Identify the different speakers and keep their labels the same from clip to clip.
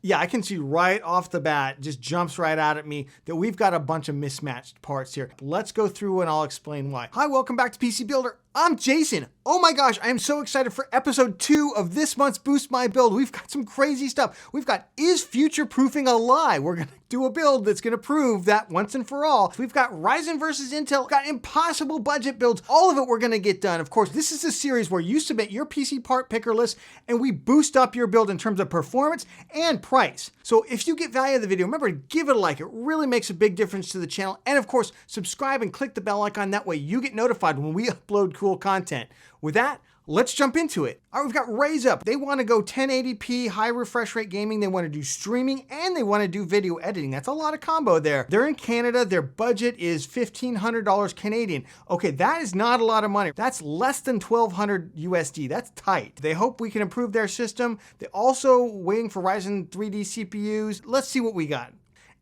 Speaker 1: Yeah, I can see right off the bat, just jumps right out at me that we've got a bunch of mismatched parts here. Let's go through and I'll explain why. Hi, welcome back to PC Builder. I'm Jason. Oh my gosh, I am so excited for episode 2 of this month's Boost My Build. We've got some crazy stuff. We've got, is future-proofing a lie? We're gonna do a build that's gonna prove that once and for all. We've got Ryzen versus Intel, we've got impossible budget builds. All of it we're gonna get done. Of course, this is a series where you submit your PC part picker list and we boost up your build in terms of performance and price. So if you get value out of the video, remember to give it a like. It really makes a big difference to the channel. And of course, subscribe and click the bell icon. That way you get notified when we upload cool content. With that, let's jump into it. All right, we've got Raise Up. They want to go 1080p, high refresh rate gaming. They want to do streaming and they want to do video editing. That's a lot of combo there. They're in Canada. Their budget is $1,500 Canadian. Okay, that is not a lot of money. That's less than 1,200 USD. That's tight. They hope we can improve their system. They're also waiting for Ryzen 3D CPUs. Let's see what we got.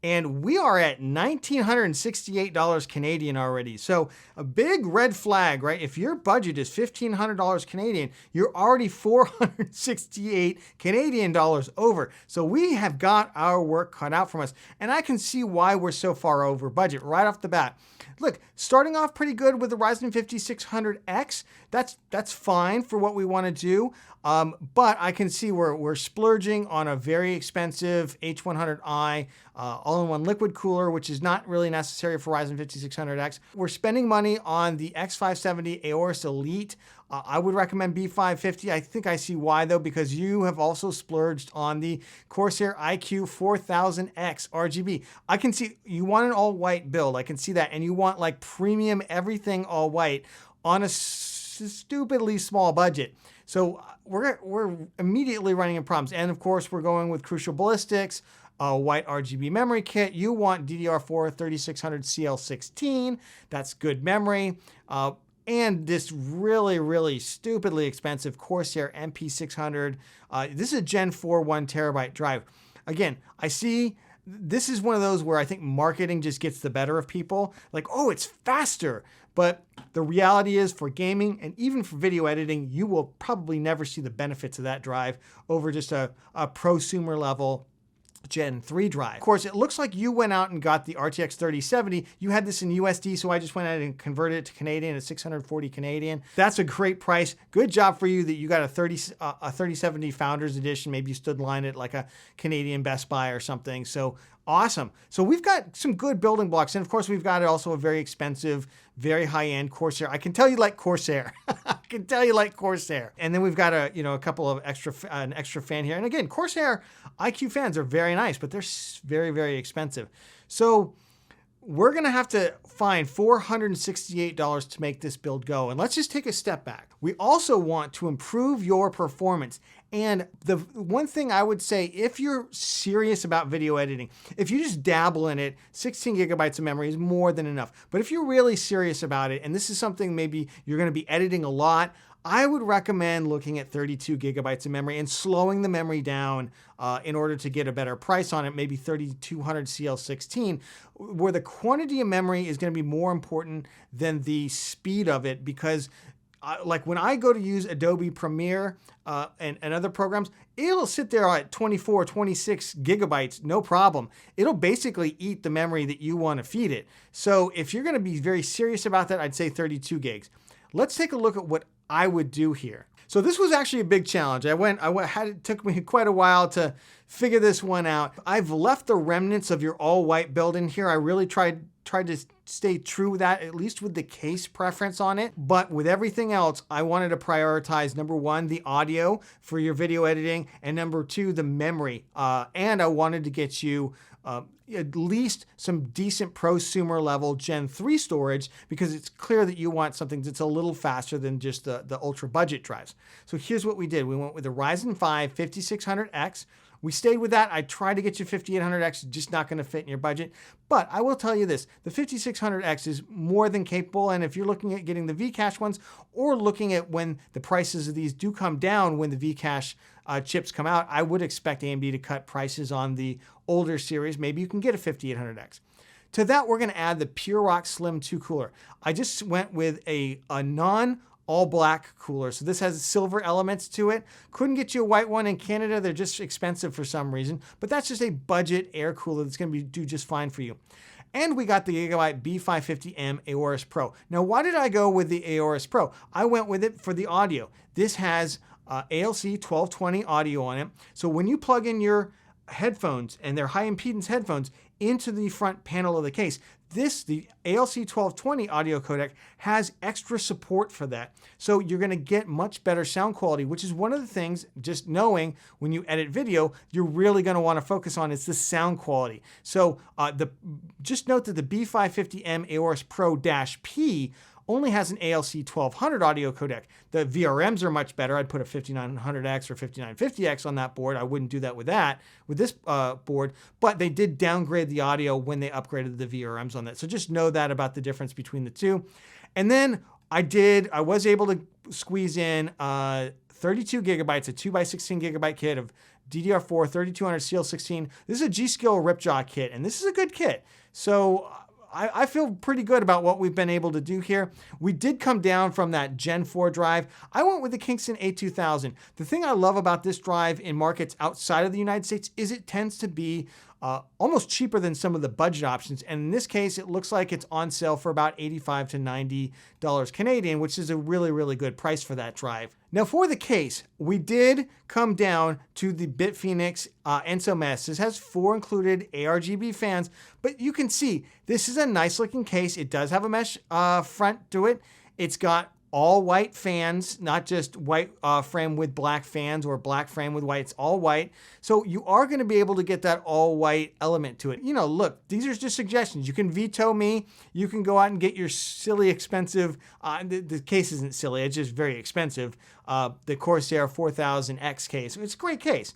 Speaker 1: And we are at $1,968 Canadian already. So a big red flag, right? If your budget is $1,500 Canadian, you're already 468 Canadian dollars over. So we have got our work cut out from us. And I can see why we're so far over budget right off the bat. Look, starting off pretty good with the Ryzen 5600X. That's fine for what we want to do. But I can see we're splurging on a very expensive H100i all-in-one liquid cooler, which is not really necessary for Ryzen 5600X. We're spending money on the X570 Aorus Elite. I would recommend B550. I think I see why though, because you have also splurged on the Corsair iQ 4000X RGB. I can see you want an all-white build. I can see that. And you want like premium everything all white on a stupidly small budget. So we're immediately running into problems. And of course, we're going with Crucial Ballistics, a white RGB memory kit. You want DDR4 3600 CL16. That's good memory. And this really, really stupidly expensive Corsair MP600. This is a Gen 4 1 terabyte drive. Again, I see this is one of those where I think marketing just gets the better of people. Like, oh, it's faster. But the reality is for gaming and even for video editing, you will probably never see the benefits of that drive over just a prosumer level Gen 3 drive. Of course, it looks like you went out and got the RTX 3070. You had this in USD, so I just went out and converted it to Canadian at 640 Canadian. That's a great price. Good job for you that you got a 3070 Founders Edition. Maybe you stood in line at like a Canadian Best Buy or something. So awesome. So we've got some good building blocks. And of course, we've got also a very expensive, very high-end Corsair. I can tell you like Corsair. I can tell you like Corsair. And then we've got a couple of an extra fan here. And again, Corsair iQ fans are very nice, but they're very, very expensive. So we're gonna have to find $468 to make this build go. And let's just take a step back. We also want to improve your performance. And the one thing I would say, if you're serious about video editing, if you just dabble in it, 16 gigabytes of memory is more than enough. But if you're really serious about it, and this is something maybe you're gonna be editing a lot, I would recommend looking at 32 gigabytes of memory and slowing the memory down in order to get a better price on it, maybe 3200 CL16, where the quantity of memory is going to be more important than the speed of it, because like when I go to use Adobe Premiere and other programs, it'll sit there at 24, 26 gigabytes, no problem. It'll basically eat the memory that you want to feed it. So if you're going to be very serious about that, I'd say 32 gigs. Let's take a look at what I would do here. So this was actually a big challenge. It took me quite a while to figure this one out. I've left the remnants of your all white build in here. I really tried to stay true with that, at least with the case preference on it. But with everything else, I wanted to prioritize number one, the audio for your video editing, and number two, the memory. And I wanted to get you at least some decent prosumer level Gen 3 storage, because it's clear that you want something that's a little faster than just the ultra budget drives. So here's what we did. We went with the Ryzen 5 5600X. We stayed with that. I tried to get you 5800X, just not going to fit in your budget. But I will tell you this, the 5600X is more than capable. And if you're looking at getting the Vcache ones, or looking at when the prices of these do come down when the Vcache chips come out, I would expect AMD to cut prices on the older series. Maybe you can get a 5800X. To that, we're going to add the Pure Rock Slim 2 cooler. I just went with a non all black cooler. So this has silver elements to it. Couldn't get you a white one in Canada. They're just expensive for some reason, but that's just a budget air cooler that's going to do just fine for you. And we got the Gigabyte B550M Aorus Pro. Now, why did I go with the Aorus Pro? I went with it for the audio. This has ALC 1220 audio on it. So when you plug in your headphones, and they're high impedance headphones, into the front panel of the case, the ALC 1220 audio codec has extra support for that. So you're going to get much better sound quality, which is one of the things, just knowing when you edit video, you're really going to want to focus on is the sound quality. So just note that the B550M Aorus Pro-P only has an ALC 1200 audio codec. The VRMs are much better. I'd put a 5900X or 5950X on that board. I wouldn't do that with this board, but they did downgrade the audio when they upgraded the VRMs on that. So just know that about the difference between the two. And then I was able to squeeze in 32 gigabytes, a 2x16 gigabyte kit of DDR4 3200 CL16. This is a G.Skill Ripjaw kit, and this is a good kit. So I feel pretty good about what we've been able to do here. We did come down from that Gen 4 drive. I went with the Kingston A2000. The thing I love about this drive in markets outside of the United States is it tends to be almost cheaper than some of the budget options. And in this case, it looks like it's on sale for about $85 to $90 Canadian, which is a really, really good price for that drive. Now for the case, we did come down to the BitPhoenix Enso Mesh. This has 4 included RGB fans, but you can see this is a nice looking case. It does have a mesh front to it. It's got all white fans, not just white frame with black fans or black frame with white. It's all white. So you are going to be able to get that all white element to it. You know, look, these are just suggestions. You can veto me. You can go out and get your silly expensive, the case isn't silly, it's just very expensive, the Corsair 4000X case. It's a great case.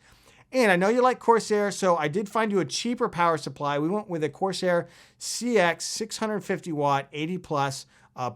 Speaker 1: And I know you like Corsair, so I did find you a cheaper power supply. We went with a Corsair CX 650 watt, 80 plus,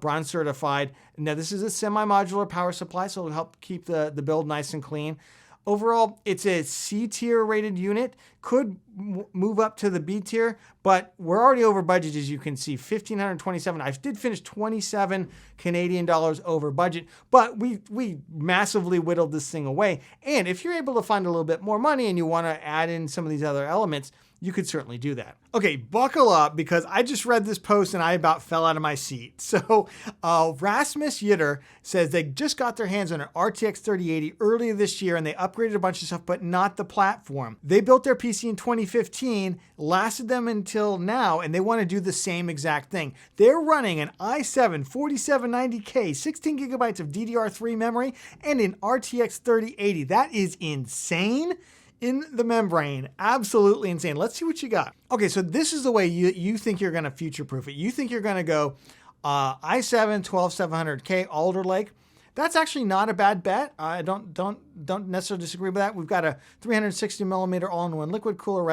Speaker 1: bronze certified. Now this is a semi-modular power supply, so it'll help keep the build nice and clean. Overall, it's a C tier rated unit. Could move up to the B tier, but we're already over budget, as you can see, $1,527. I did finish 27 Canadian dollars over budget, but we massively whittled this thing away. And if you're able to find a little bit more money and you want to add in some of these other elements, you could certainly do that. Okay, buckle up, because I just read this post and I about fell out of my seat. So Rasmus Yitter says they just got their hands on an RTX 3080 earlier this year, and they upgraded a bunch of stuff, but not the platform. They built their PC in 2015, lasted them until now, and they want to do the same exact thing. They're running an i7 4790K, 16 gigabytes of DDR3 memory, and an RTX 3080. That is insane. In the membrane. Absolutely insane. Let's see what you got. Okay, so this is the way you think you're going to future-proof it. You think you're going to go i7 12700K Alder Lake. That's actually not a bad bet. I don't necessarily disagree with that. We've got a 360 millimeter all-in-one liquid cooler,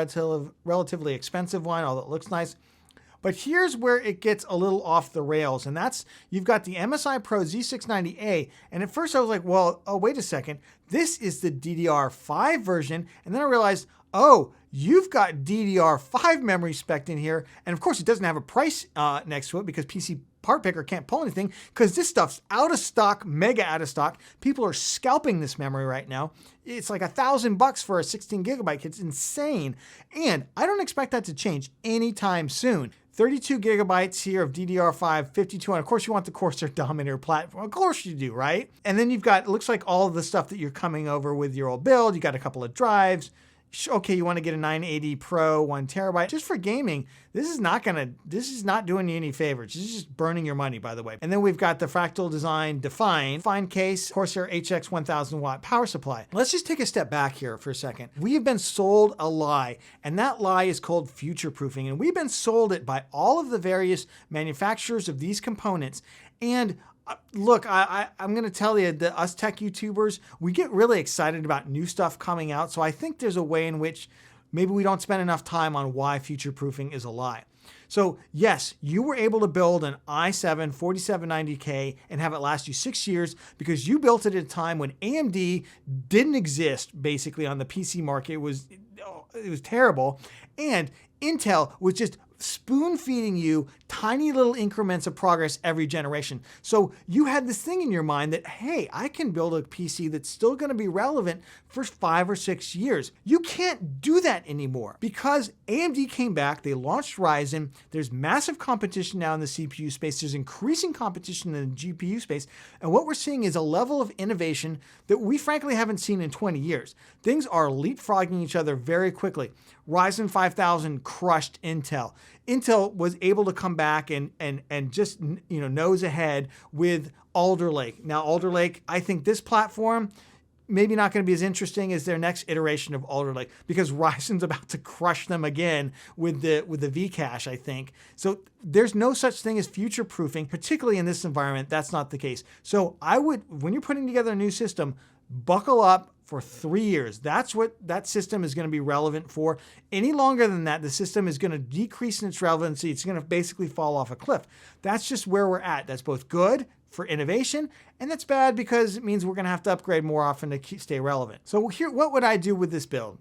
Speaker 1: relatively expensive one, although it looks nice. But here's where it gets a little off the rails, and that's, you've got the MSI Pro Z690A, and at first I was like, well, oh, wait a second, this is the DDR5 version, and then I realized, oh, you've got DDR5 memory spec'd in here, and of course it doesn't have a price next to it because PC Part Picker can't pull anything, because this stuff's out of stock, mega out of stock. People are scalping this memory right now. It's like $1,000 for a 16 gigabyte. It's insane. And I don't expect that to change anytime soon. 32 gigabytes here of DDR5, 52, and of course you want the Corsair Dominator platform. Of course you do, right? And then you've got, it looks like all of the stuff that you're coming over with your old build. You got a couple of drives. Okay, you want to get a 980 Pro, 1 terabyte. Just for gaming, this is not doing you any favors. This is just burning your money, by the way. And then we've got the Fractal Design Define case, Corsair HX 1000 watt power supply. Let's just take a step back here for a second. We have been sold a lie, and that lie is called future-proofing. And we've been sold it by all of the various manufacturers of these components. And look, I'm going to tell you that us tech YouTubers, we get really excited about new stuff coming out. So I think there's a way in which maybe we don't spend enough time on why future-proofing is a lie. So yes, you were able to build an i7 4790K and have it last you 6 years because you built it at a time when AMD didn't exist basically on the PC market. It was terrible. And Intel was just spoon feeding you tiny little increments of progress every generation. So you had this thing in your mind that, hey, I can build a PC that's still going to be relevant for 5 or 6 years. You can't do that anymore because AMD came back, they launched Ryzen, there's massive competition now in the CPU space, there's increasing competition in the GPU space, and what we're seeing is a level of innovation that we frankly haven't seen in 20 years. Things are leapfrogging each other very quickly. Ryzen 5000 crushed Intel. Intel was able to come back and just, nose ahead with Alder Lake. Now, Alder Lake, I think this platform maybe not going to be as interesting as their next iteration of Alder Lake because Ryzen's about to crush them again with the V-cache, I think. So there's no such thing as future proofing, particularly in this environment. That's not the case. So I would, when you're putting together a new system, buckle up for 3 years. That's what that system is going to be relevant for. Any longer than that, the system is going to decrease in its relevancy. It's going to basically fall off a cliff. That's just where we're at. That's both good for innovation, and that's bad because it means we're going to have to upgrade more often to stay relevant. So here, what would I do with this build?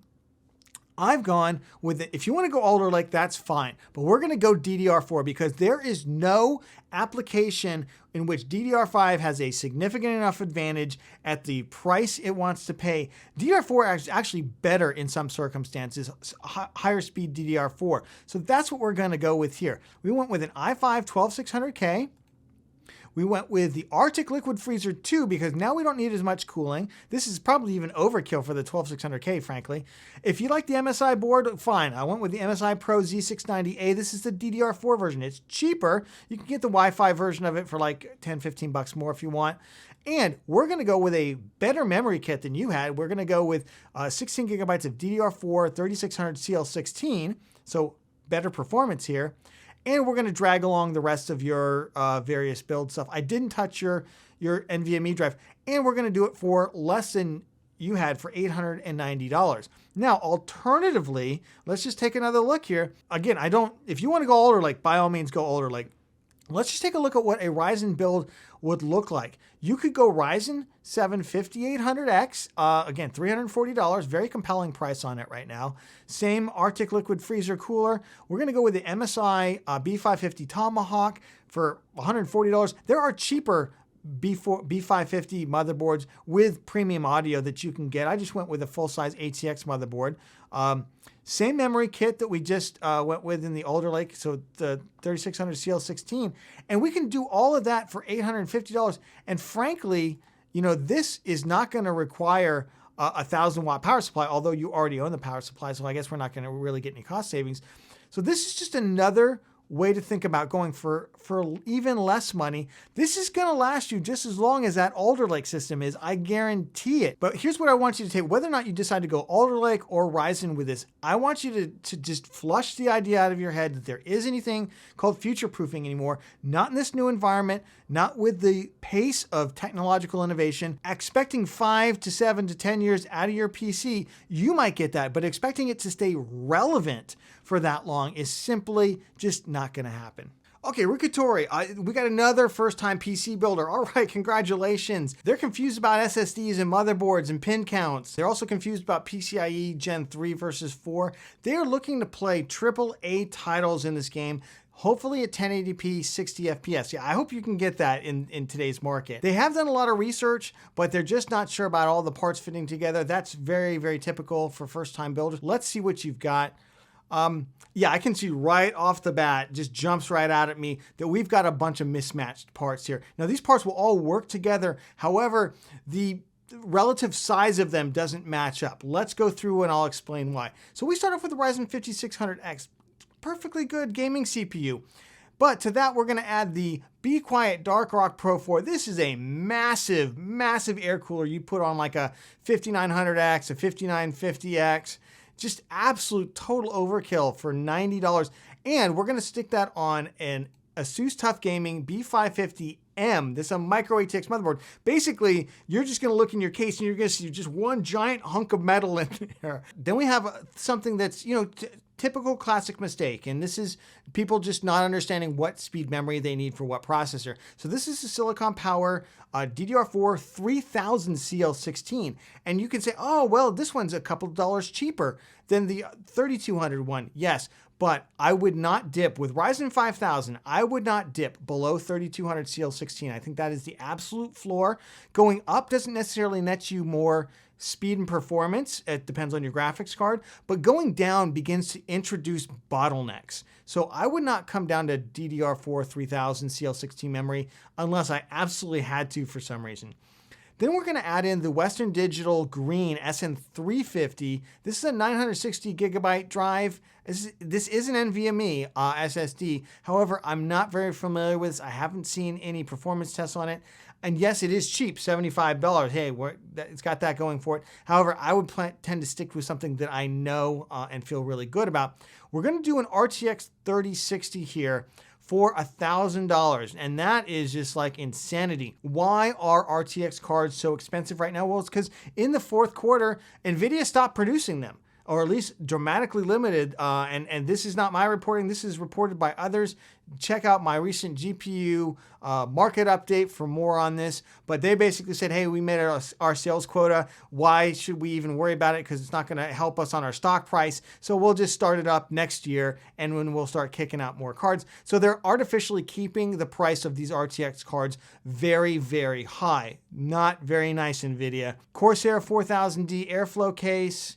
Speaker 1: I've gone with it. If you want to go Alder Lake, that's fine. But we're going to go DDR4 because there is no application in which DDR5 has a significant enough advantage at the price it wants to pay. DDR4 is actually better in some circumstances, higher speed DDR4. So that's what we're going to go with here. We went with an i5 12600K. We went with the Arctic Liquid Freezer 2 because now we don't need as much cooling. This is probably even overkill for the 12600K, frankly. If you like the MSI board, fine. I went with the MSI Pro Z690A. This is the DDR4 version. It's cheaper. You can get the Wi-Fi version of it for like 10, 15 bucks more if you want. And we're going to go with a better memory kit than you had. We're going to go with 16 gigabytes of DDR4 3600 CL16. So better performance here. And we're going to drag along the rest of your various build stuff. I didn't touch your NVMe drive. And we're going to do it for less than you had for $890. Now, alternatively, let's just take another look here. Again, if you want to go Alder Lake, by all means, go Alder Lake. Let's just take a look at what a Ryzen build would look like. You could go Ryzen 7 5800X, again, $340, very compelling price on it right now. Same Arctic Liquid Freezer cooler. We're going to go with the MSI B550 Tomahawk for $140. There are cheaper B550 motherboards with premium audio that you can get. I just went with a full-size ATX motherboard. Same memory kit that we just went with in the Alder Lake, so the 3600 CL16. And we can do all of that for $850. And frankly, this is not going to require a 1,000-watt power supply, although you already own the power supply, so I guess we're not going to really get any cost savings. So this is just another way to think about going for even less money. This is going to last you just as long as that Alder Lake system is. I guarantee it. But here's what I want you to take. Whether or not you decide to go Alder Lake or Ryzen with this, I want you to just flush the idea out of your head that there is anything called future-proofing anymore. Not in this new environment, not with the pace of technological innovation. Expecting 5 to 7 to 10 years out of your PC, you might get that, but expecting it to stay relevant for that long is simply just not going to happen. Okay, Rikutori, we got another first-time PC builder. All right, congratulations. They're confused about SSDs and motherboards and pin counts. They're also confused about PCIe Gen 3 versus 4. They're looking to play AAA titles in this game, hopefully at 1080p 60 FPS. Yeah, I hope you can get that in today's market. They have done a lot of research, but they're just not sure about all the parts fitting together. That's very, very typical for first-time builders. Let's see what you've got. Yeah, I can see right off the bat, just jumps right out at me that we've got a bunch of mismatched parts here. Now, these parts will all work together. However, the relative size of them doesn't match up. Let's go through and I'll explain why. So we start off with the Ryzen 5600X, perfectly good gaming CPU. But to that, we're going to add the Be Quiet Dark Rock Pro 4. This is a massive, massive air cooler you put on like a 5900X, a 5950X. Just absolute total overkill for $90. And we're going to stick that on an Asus TUF Gaming B550M. This is a micro ATX motherboard. Basically, you're just going to look in your case and you're going to see just one giant hunk of metal in there. Then we have something that's, typical classic mistake, and this is people just not understanding what speed memory they need for what processor. So this is a Silicon Power DDR4 3000 CL16, and you can say, oh, well, this one's a couple dollars cheaper than the 3200 one. Yes, but I would not dip with Ryzen 5000. I would not dip below 3200 CL16. I think that is the absolute floor. Going up doesn't necessarily net you more speed and performance. It depends on your graphics card, but going down begins to introduce bottlenecks. So I would not come down to DDR4 3000 CL16 memory unless I absolutely had to for some reason. Then we're going to add in the Western Digital Green SN350. This is a 960 gigabyte drive. This is an NVMe SSD. However, I'm not very familiar with this. I haven't seen any performance tests on it. And yes, it is cheap, $75. Hey, it's got that going for it. However, I would tend to stick with something that I know and feel really good about. We're going to do an RTX 3060 here for $1,000, and that is just like insanity. Why are RTX cards so expensive right now? Well, it's because in the fourth quarter, NVIDIA stopped producing them, or at least dramatically limited, and this is not my reporting, this is reported by others. Check out my recent GPU market update for more on this, but they basically said, hey, we made our sales quota. Why should we even worry about it? Because it's not gonna help us on our stock price. So we'll just start it up next year, and when we'll start kicking out more cards. So they're artificially keeping the price of these RTX cards very, very high. Not very nice, NVIDIA. Corsair 4000D airflow case.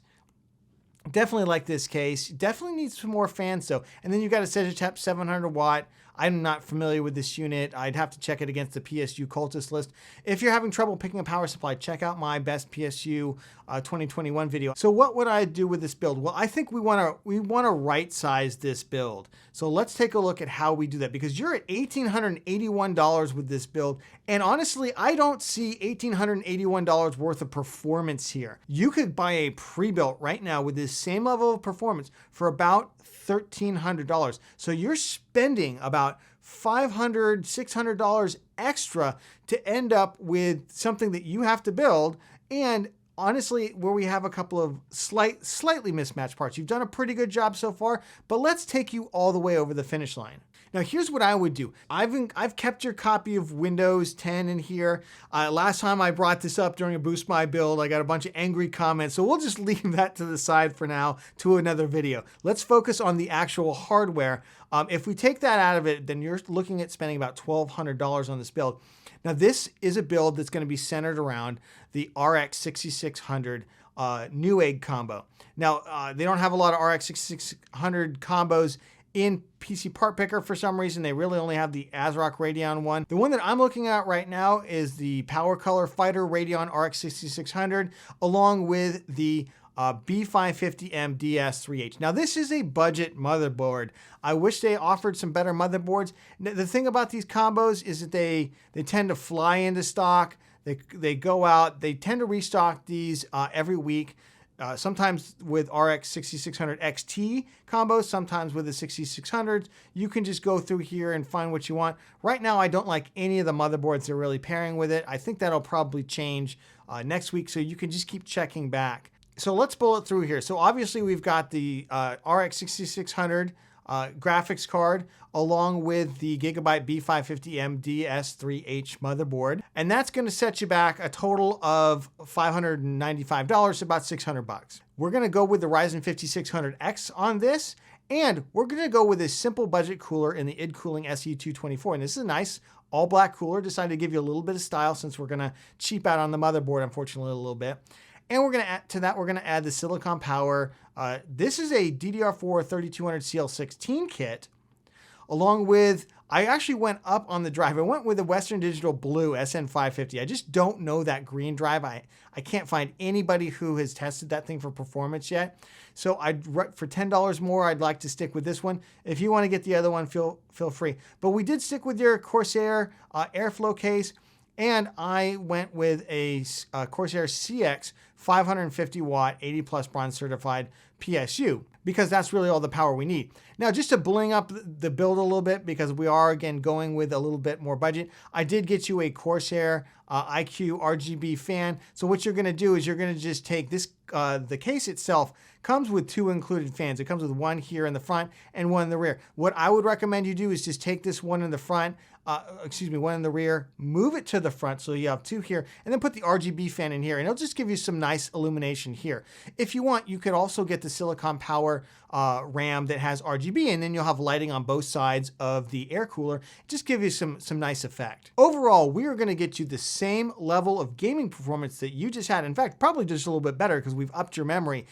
Speaker 1: Definitely like this case. Definitely needs some more fans though. And then you've got a Sagittep 700 watt. I'm not familiar with this unit. I'd have to check it against the PSU cultist list. If you're having trouble picking a power supply, check out my best PSU 2021 video. So what would I do with this build? Well, I think we want to right size this build. So let's take a look at how we do that, because you're at $1,881 with this build. And honestly, I don't see $1,881 worth of performance here. You could buy a pre-built right now with this same level of performance for about $1,300. So you're spending about $500, $600 extra to end up with something that you have to build. And honestly, where we have a couple of slightly mismatched parts. You've done a pretty good job so far, but let's take you all the way over the finish line. Now, here's what I would do. I've kept your copy of Windows 10 in here. Last time I brought this up during a Boost My Build, I got a bunch of angry comments, so we'll just leave that to the side for now to another video. Let's focus on the actual hardware. If we take that out of it, then you're looking at spending about $1,200 on this build. Now, this is a build that's going to be centered around the RX 6600 Newegg combo. Now, they don't have a lot of RX 6600 combos in PC Part Picker for some reason. They really only have the ASRock Radeon one. The one that I'm looking at right now is the Power Color Fighter Radeon RX 6600, along with the B550M DS3H. Now, this is a budget motherboard. I wish they offered some better motherboards. The thing about these combos is that they tend to fly into stock. They go out. They tend to restock these every week. Sometimes with RX 6600 XT combos, sometimes with the 6600s. You can just go through here and find what you want. Right now, I don't like any of the motherboards they're really pairing with it. I think that'll probably change next week, so you can just keep checking back. So let's bullet through here. So obviously, we've got the RX 6600 graphics card, along with the Gigabyte B550M DS3H motherboard. And that's going to set you back a total of $595, about $600. We're going to go with the Ryzen 5600X on this, and we're going to go with a simple budget cooler in the id Cooling SE224. And this is a nice all black cooler. Decided to give you a little bit of style since we're going to cheap out on the motherboard, unfortunately, a little bit. And we're going to add to that, we're going to add the Silicon Power. This is a DDR4 3200 CL16 kit, along with, I actually went up on the drive. I went with the Western Digital Blue SN550. I just don't know that green drive. I can't find anybody who has tested that thing for performance yet. So for $10 more, I'd like to stick with this one. If you want to get the other one, feel free. But we did stick with your Corsair airflow case. And I went with a Corsair CX 550 watt, 80 plus bronze certified PSU. because that's really all the power we need. Now, just to bling up the build a little bit, because we are, again, going with a little bit more budget, I did get you a Corsair IQ RGB fan. So what you're gonna do is you're gonna just take this, the case itself comes with 2 included fans. It comes with one here in the front and one in the rear. What I would recommend you do is just take this one in the front, one in the rear, move it to the front so you have 2 here, and then put the RGB fan in here, and it'll just give you some nice illumination here. If you want, you could also get the Silicon Power RAM that has RGB, and then you'll have lighting on both sides of the air cooler. Just give you some nice effect. Overall, we are gonna get you the same level of gaming performance that you just had. In fact, probably just a little bit better because we've upped your memory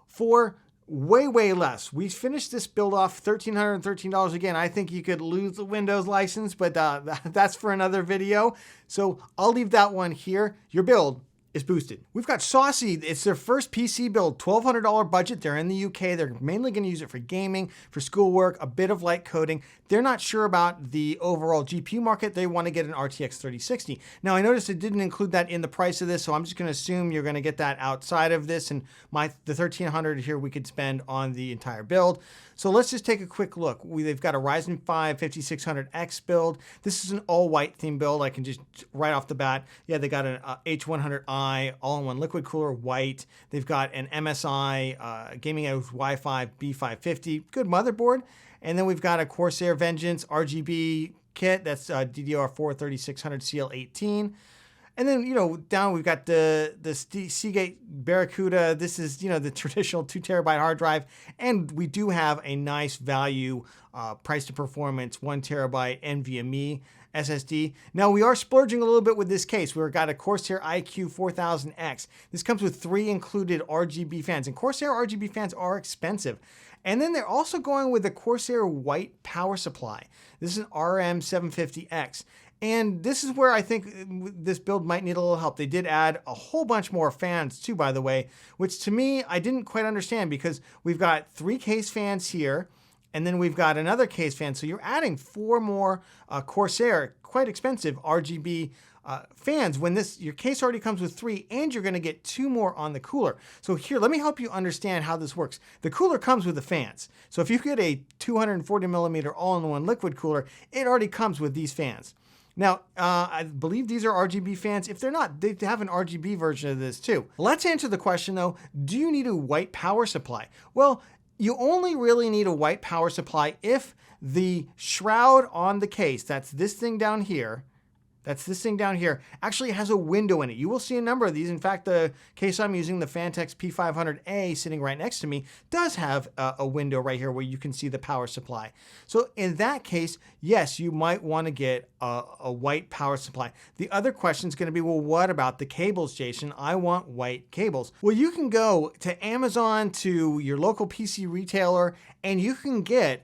Speaker 1: for way less. We finished this build off $1,313. Again, I think you could lose the Windows license, but that's for another video. So I'll leave that one here. Your build is boosted. We've got Saucy. It's their first PC build, $1,200 budget. They're in the UK. They're mainly going to use it for gaming, for schoolwork, a bit of light coding. They're not sure about the overall GPU market. They want to get an RTX 3060. Now, I noticed it didn't include that in the price of this, so I'm just going to assume you're going to get that outside of this, and the $1,300 here we could spend on the entire build. So let's just take a quick look. They've got a Ryzen 5 5600X build. This is an all-white theme build. I can just, right off the bat, yeah, they got an H100i all-in-one liquid cooler, white. They've got an MSI Gaming Edge Wi-Fi B550, good motherboard. And then we've got a Corsair Vengeance RGB kit. That's DDR4 3600 CL18. And then, down we've got the Seagate Barracuda. This is, the traditional 2 terabyte hard drive. And we do have a nice value price to performance 1 terabyte NVMe SSD. Now, we are splurging a little bit with this case. We've got a Corsair iQ 4000X. This comes with 3 included RGB fans. And Corsair RGB fans are expensive. And then they're also going with the Corsair white power supply. This is an RM750X. And this is where I think this build might need a little help. They did add a whole bunch more fans too, by the way, which to me, I didn't quite understand because we've got 3 case fans here, and then we've got another case fan. So you're adding 4 more Corsair, quite expensive RGB fans when your case already comes with 3, and you're gonna get 2 more on the cooler. So here, let me help you understand how this works. The cooler comes with the fans. So if you get a 240 millimeter all-in-one liquid cooler, it already comes with these fans. Now, I believe these are RGB fans. If they're not, they have an RGB version of this too. Let's answer the question though, do you need a white power supply? Well, you only really need a white power supply if the shroud on the case, that's this thing down here, actually has a window in it. You will see a number of these. In fact, the case I'm using, the Fantex P500A sitting right next to me, does have a window right here where you can see the power supply. So in that case, yes, you might want to get a white power supply. The other question is going to be, well, what about the cables, Jason? I want white cables. Well, you can go to Amazon, to your local PC retailer, and you can get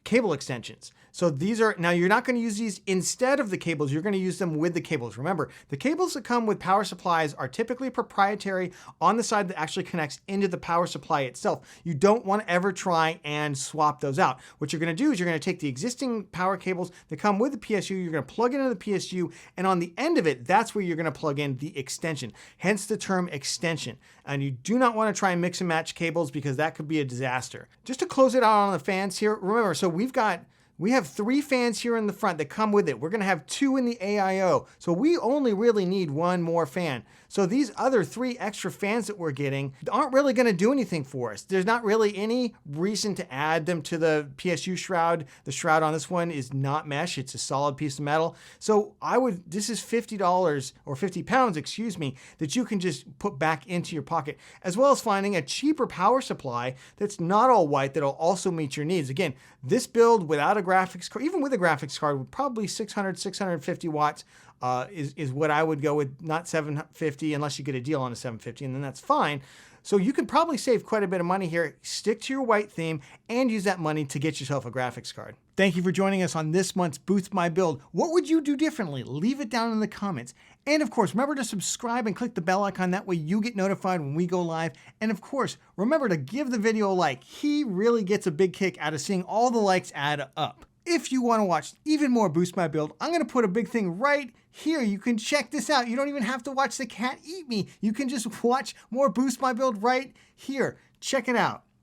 Speaker 1: cable extensions. So these are, now you're not going to use these instead of the cables, you're going to use them with the cables. Remember, the cables that come with power supplies are typically proprietary on the side that actually connects into the power supply itself. You don't want to ever try and swap those out. What you're going to do is you're going to take the existing power cables that come with the PSU, you're going to plug it into the PSU, and on the end of it, that's where you're going to plug in the extension, hence the term extension. And you do not want to try and mix and match cables because that could be a disaster. Just to close it out on the fans here, remember, so we have 3 fans here in the front that come with it. We're gonna have 2 in the AIO. So we only really need 1 more fan. So these other 3 extra fans that we're getting aren't really gonna do anything for us. There's not really any reason to add them to the PSU shroud. The shroud on this one is not mesh, it's a solid piece of metal. So this is $50 or 50 pounds, excuse me, that you can just put back into your pocket, as well as finding a cheaper power supply that's not all white that'll also meet your needs. Again, this build without a graphics card, even with a graphics card, would probably 650 watts is what I would go with, not 750 unless you get a deal on a 750, and then that's fine. So you can probably save quite a bit of money here. Stick to your white theme and use that money to get yourself a graphics card. Thank you for joining us on this month's Boost My Build. What would you do differently? Leave it down in the comments. And of course, remember to subscribe and click the bell icon. That way you get notified when we go live. And of course, remember to give the video a like. He really gets a big kick out of seeing all the likes add up. If you want to watch even more Boost My Build, I'm going to put a big thing right here. You can check this out. You don't even have to watch the cat eat me. You can just watch more Boost My Build right here. Check it out.